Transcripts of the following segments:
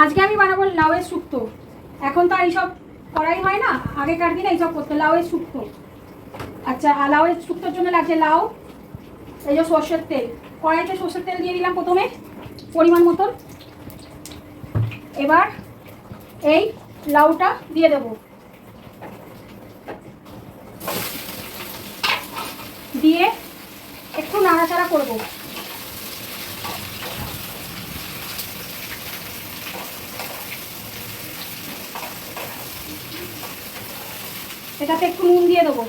আজকে আমি বানাবো লাউয়ের শুক্তো। এখন তো আর এইসব করাই হয় না, আগেকার দিনে এইসব করতো লাউয়ের শুক্তো। আচ্ছা, লাউয়ের শুক্তোর জন্য লাগছে লাউ, এই যে সর্ষের তেল, কড়াইতে সর্ষের তেল দিয়ে দিলাম প্রথমে পরিমাণ মতন। এবার এই লাউটা দিয়ে দেব, দিয়ে একটু নাড়াচাড়া করবো। এটাতে একটু নুন দিয়ে দেবো,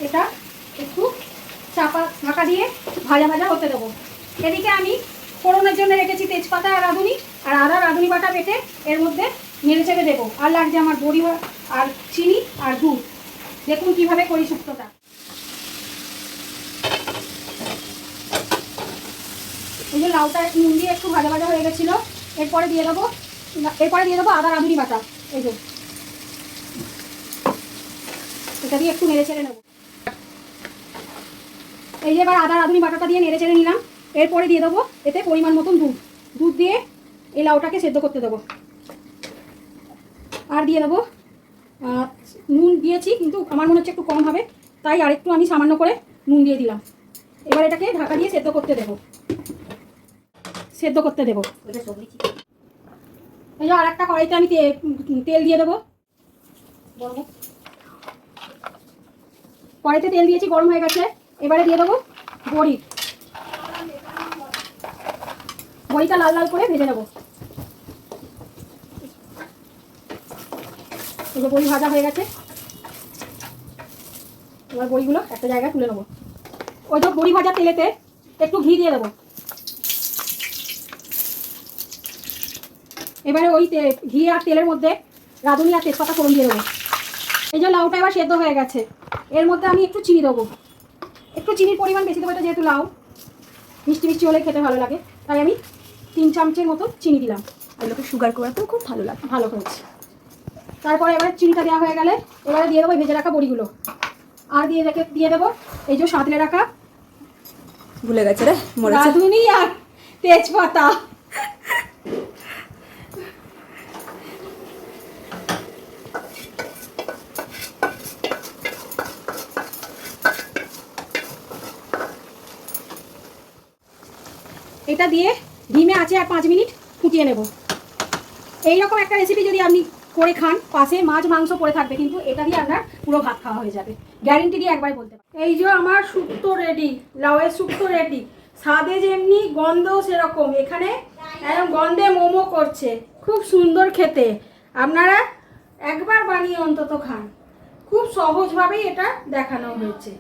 এটা একটু ঢাকা দিয়ে ভাজা ভাজা হতে দেবো। এদিকে আমি ফোড়নের জন্য রেখেছি তেজপাতা আর রাঁধুনি, আর আদা রাঁধুনি বাটা বেটে এর মধ্যে নেড়ে চেড়ে দেবো। আর লাগছে আমার বড়ি আর চিনি আর দুধ। দেখুন কিভাবে করি শুক্তোটা। এই যে লাউটা নুন দিয়ে একটু ভাজা ভাজা হয়ে গেছিলো, এরপরে দিয়ে দেবো আদা রাঁধুনি বাটা। এই যে এটা দিয়ে একটু নেড়ে চেড়ে নেবো। এই যে এবার আদা রাঁধুনি বাটাটা দিয়ে নেড়ে চেড়ে নিলাম। এরপরে দিয়ে দেবো এতে পরিমাণ মতন দুধ দিয়ে এই লাউটাকে সেদ্ধ করতে দেবো। আর দিয়ে দেবো নুন দিয়েছি, কিন্তু আমার মনে হচ্ছে একটু কম হবে, তাই আরেকটু আমি সামান্য করে নুন দিয়ে দিলাম। এবার এটাকে ঢাকা দিয়ে সেদ্ধ করতে দেবো। এই যে আর একটা কড়াইতে আমি তেল দিয়ে দেবো। কড়াইতে তেল দিয়েছি, গরম হয়ে গেছে। এবারে দিয়ে দেবো বড়িটা লাল লাল করে ভেজে নেবো। এই যে বড়ি ভাজা হয়ে গেছে, এবার বড়িগুলো একটা জায়গায় তুলে নেবো। ওই যে বড়ি ভাজা তেলেতে একটু ঘি দিয়ে দেবো। এবারে ওই ঘি আর তেলের মধ্যে রাঁধুনি আর তেজপাতা ফোড়ন দিয়ে দেবো। এই যে লাউটা এবার সেদ্ধ হয়ে গেছে, এর মধ্যে আমি একটু চিনি দেবো। একটু চিনির পরিমাণ বেশি দেবো, এটা যেহেতু লাউ মিষ্টি মিষ্টি হলে খেতে ভালো লাগে, তাই আমি 3 চামচের মতো চিনি দিলাম। আর লোকে সুগার করাতেও খুব ভালো লাগে। ভালো হয়েছে। তারপরে এবারে চিনিটা দেওয়া হয়ে গেলে এবারে দিয়ে দেবো ভেজে রাখা বড়িগুলো। আর দিয়ে দেবো এই যে সাঁতলে রাখা, ভুলে গেছে রে, রাঁধুনি আর তেজপাতা। এটা দিয়ে ডিমে আছে আর 5 মিনিট ফুটিয়ে নেব। এইরকম একটা রেসিপি যদি আপনি করে খান, পাশে মাছ মাংস পড়ে থাকবে, কিন্তু এটা দিয়ে আপনার পুরো ভাত খাওয়া হয়ে যাবে, গ্যারেন্টি দিয়ে একবার বলতে পারি। এই যে আমার শুক্তো রেডি, লাউয়ের শুক্তো রেডি। স্বাদে যেমনি গন্ধও সেরকম, এখানে একদম গন্ধে মোমো করছে, খুব সুন্দর খেতে। আপনারা একবার বানিয়ে অন্তত খান, খুব সহজভাবেই এটা দেখানো হয়েছে।